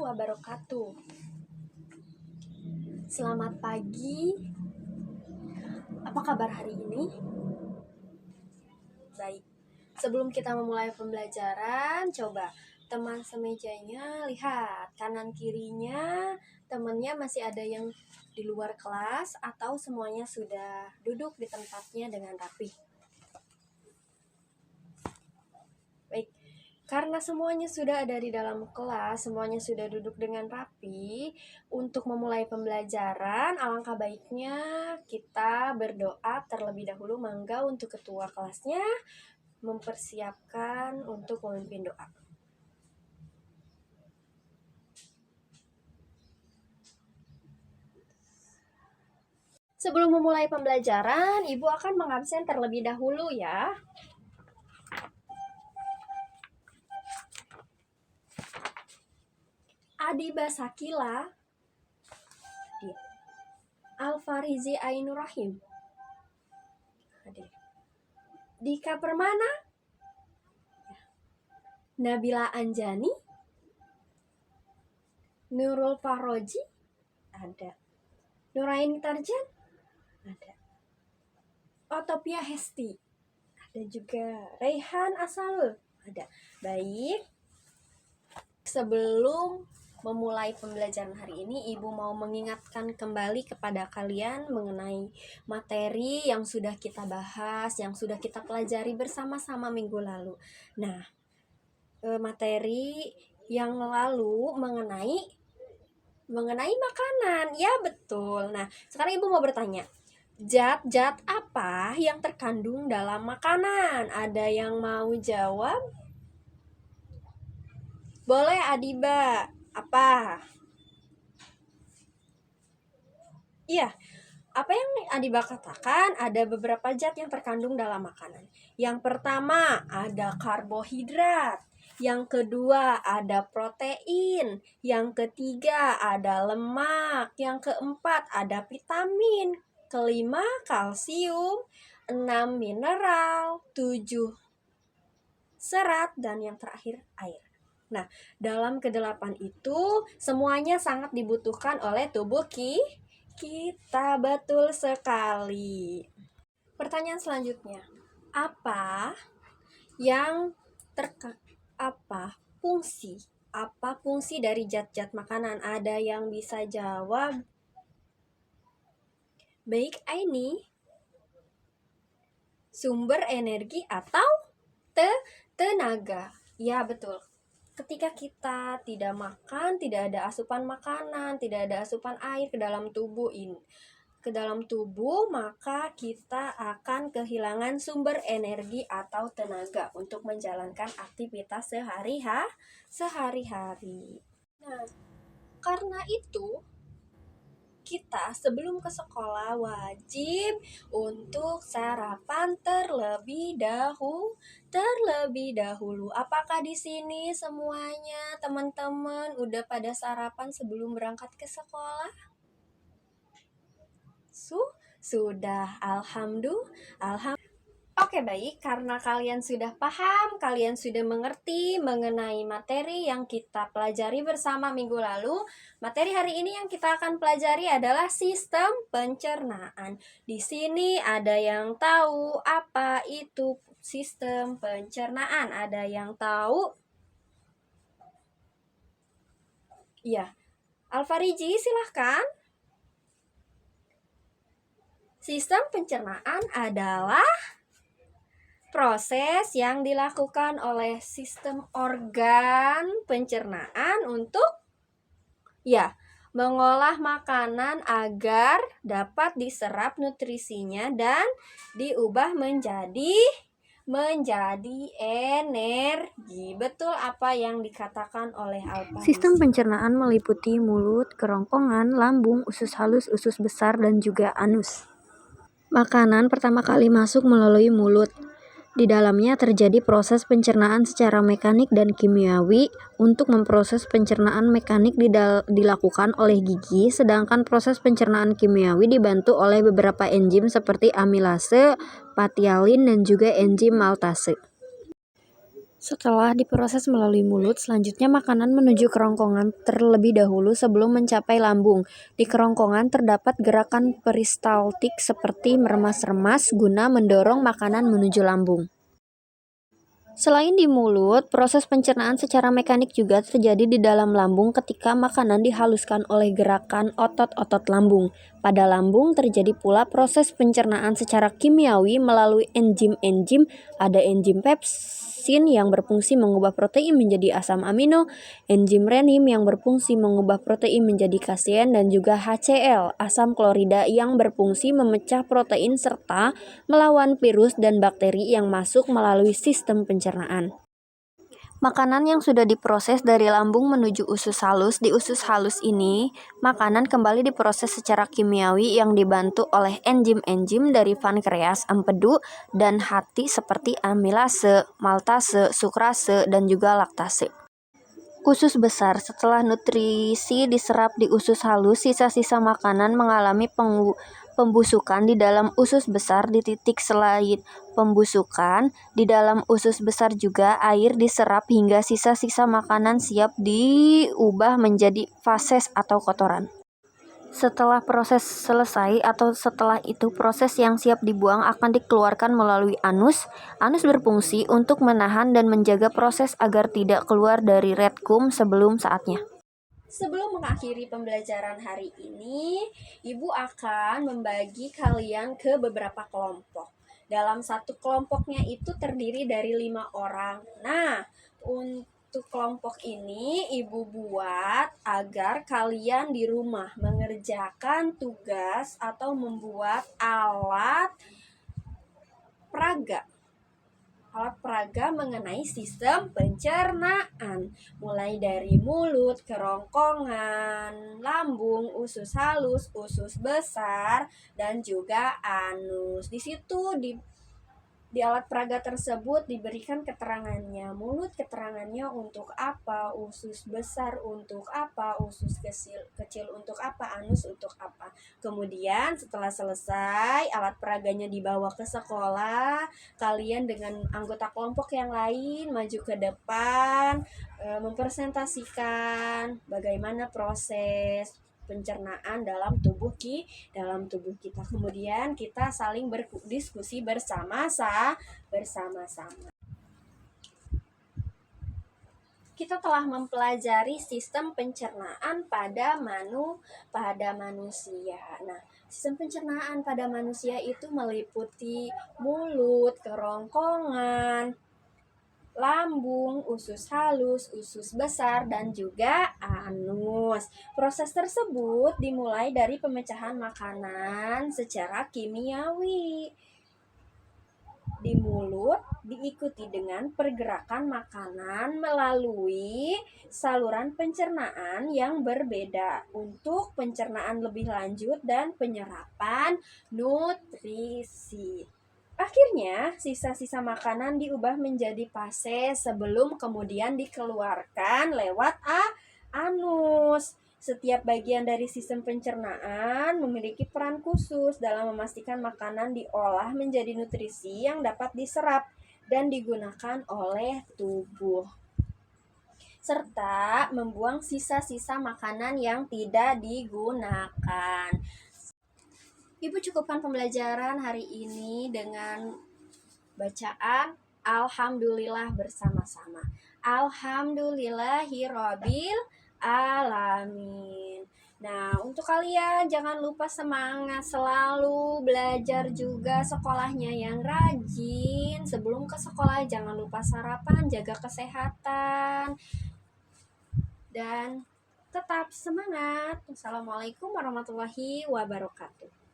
wabarakatuh. Selamat pagi. Apa kabar hari ini? Baik. Sebelum kita memulai pembelajaran, coba teman semejanya lihat kanan kirinya, temannya masih ada yang di luar kelas atau semuanya sudah duduk di tempatnya dengan rapi. Baik. Karena semuanya sudah ada di dalam kelas, semuanya sudah duduk dengan rapi, untuk memulai pembelajaran, alangkah baiknya kita berdoa terlebih dahulu. Mangga untuk ketua kelasnya mempersiapkan untuk memimpin doa. Sebelum memulai pembelajaran, Ibu akan mengabsen terlebih dahulu ya. Adiba Sakila, Alfarizi Ainur Rahim, Dika Permana, Nabila Anjani, Nurul Fahroji, ada. Nuraini Tarjan, ada. Otopia Hesti, ada juga. Raihan Asalul, ada. Baik. Sebelum memulai pembelajaran hari ini, Ibu mau mengingatkan kembali kepada kalian mengenai materi yang sudah kita bahas, yang sudah kita pelajari bersama-sama minggu lalu. Nah, materi yang lalu mengenai makanan. Ya, betul. Nah, sekarang Ibu mau bertanya, zat-zat apa yang terkandung dalam makanan? Ada yang mau jawab? Boleh, Adiba. Apa? Iya, apa yang Adiba katakan, ada beberapa zat yang terkandung dalam makanan. Yang pertama, ada karbohidrat. Yang kedua, ada protein. Yang ketiga, ada lemak. Yang keempat, ada vitamin. Kelima, kalsium. 6, mineral. 7, serat. Dan yang terakhir, air. Nah, dalam kedelapan itu semuanya sangat dibutuhkan oleh tubuh kita. Betul sekali. Pertanyaan selanjutnya, apa fungsi dari zat-zat makanan? Ada yang bisa jawab? Baik, Aini. Sumber energi atau tenaga. Ya, betul. Ketika kita tidak makan, tidak ada asupan makanan, tidak ada asupan air ke dalam tubuh, maka kita akan kehilangan sumber energi atau tenaga untuk menjalankan aktivitas sehari-hari. Nah, karena itu kita sebelum ke sekolah wajib untuk sarapan terlebih dahulu. Apakah di sini semuanya teman-teman udah pada sarapan sebelum berangkat ke sekolah? Sudah, alhamdulillah. Oke, baik, karena kalian sudah paham, kalian sudah mengerti mengenai materi yang kita pelajari bersama minggu lalu. Materi hari ini yang kita akan pelajari adalah sistem pencernaan. Di sini ada yang tahu apa itu sistem pencernaan? Ada yang tahu? Ya, Alfariji, silahkan. Sistem pencernaan adalah proses yang dilakukan oleh sistem organ pencernaan untuk mengolah makanan agar dapat diserap nutrisinya dan diubah menjadi energi. Betul apa yang dikatakan oleh Alfa. Sistem pencernaan meliputi mulut, kerongkongan, lambung, usus halus, usus besar, dan juga anus. Makanan pertama kali masuk melalui mulut. Di dalamnya terjadi proses pencernaan secara mekanik dan kimiawi. Untuk memproses pencernaan mekanik dilakukan oleh gigi, sedangkan proses pencernaan kimiawi dibantu oleh beberapa enzim seperti amilase, patialin, dan juga enzim maltase. Setelah diproses melalui mulut, selanjutnya makanan menuju kerongkongan terlebih dahulu sebelum mencapai lambung. Di kerongkongan terdapat gerakan peristaltik seperti meremas-remas guna mendorong makanan menuju lambung. Selain di mulut, proses pencernaan secara mekanik juga terjadi di dalam lambung ketika makanan dihaluskan oleh gerakan otot-otot lambung. Pada lambung terjadi pula proses pencernaan secara kimiawi melalui enzim-enzim. Ada enzim pepsin yang berfungsi mengubah protein menjadi asam amino, enzim renin yang berfungsi mengubah protein menjadi kasein, dan juga HCl, asam klorida yang berfungsi memecah protein serta melawan virus dan bakteri yang masuk melalui sistem pencernaan. Makanan yang sudah diproses dari lambung menuju usus halus. Di usus halus ini, makanan kembali diproses secara kimiawi yang dibantu oleh enzim-enzim dari pankreas, empedu, dan hati seperti amilase, maltase, sukrase, dan juga laktase. Usus besar. Setelah nutrisi diserap di usus halus, sisa-sisa makanan mengalami pembusukan di dalam usus besar. Di titik selain pembusukan, di dalam usus besar juga air diserap hingga sisa-sisa makanan siap diubah menjadi fases atau kotoran. Setelah proses selesai atau setelah itu proses yang siap dibuang akan dikeluarkan melalui anus. Anus berfungsi untuk menahan dan menjaga proses agar tidak keluar dari rektum sebelum saatnya. Sebelum mengakhiri pembelajaran hari ini, Ibu akan membagi kalian ke beberapa kelompok. Dalam satu kelompoknya itu terdiri dari 5 orang. Nah, untuk kelompok ini Ibu buat agar kalian di rumah mengerjakan tugas atau membuat alat peraga mengenai sistem pencernaan, mulai dari mulut, kerongkongan, lambung, usus halus, usus besar, dan juga anus. Di situ di alat peraga tersebut diberikan keterangannya. Mulut keterangannya untuk apa, usus besar untuk apa, usus kecil untuk apa, anus untuk apa. Kemudian setelah selesai alat peraganya dibawa ke sekolah, kalian dengan anggota kelompok yang lain maju ke depan, mempresentasikan bagaimana proses pencernaan dalam tubuh kita. Kemudian kita saling berdiskusi bersama-sama. Kita telah mempelajari sistem pencernaan pada manusia. Nah, sistem pencernaan pada manusia itu meliputi mulut, kerongkongan, lambung, usus halus, usus besar, dan juga anus. Proses tersebut dimulai dari pemecahan makanan secara kimiawi di mulut, diikuti dengan pergerakan makanan melalui saluran pencernaan yang berbeda untuk pencernaan lebih lanjut dan penyerapan nutrisi. Akhirnya, sisa-sisa makanan diubah menjadi fases sebelum kemudian dikeluarkan lewat anus. Setiap bagian dari sistem pencernaan memiliki peran khusus dalam memastikan makanan diolah menjadi nutrisi yang dapat diserap dan digunakan oleh tubuh, serta membuang sisa-sisa makanan yang tidak digunakan. Ibu cukupkan pembelajaran hari ini dengan bacaan Alhamdulillah bersama-sama. Alhamdulillahirabbil alamin. Nah, untuk kalian jangan lupa semangat selalu, belajar juga, sekolahnya yang rajin. Sebelum ke sekolah jangan lupa sarapan, jaga kesehatan, dan tetap semangat. Wassalamualaikum warahmatullahi wabarakatuh.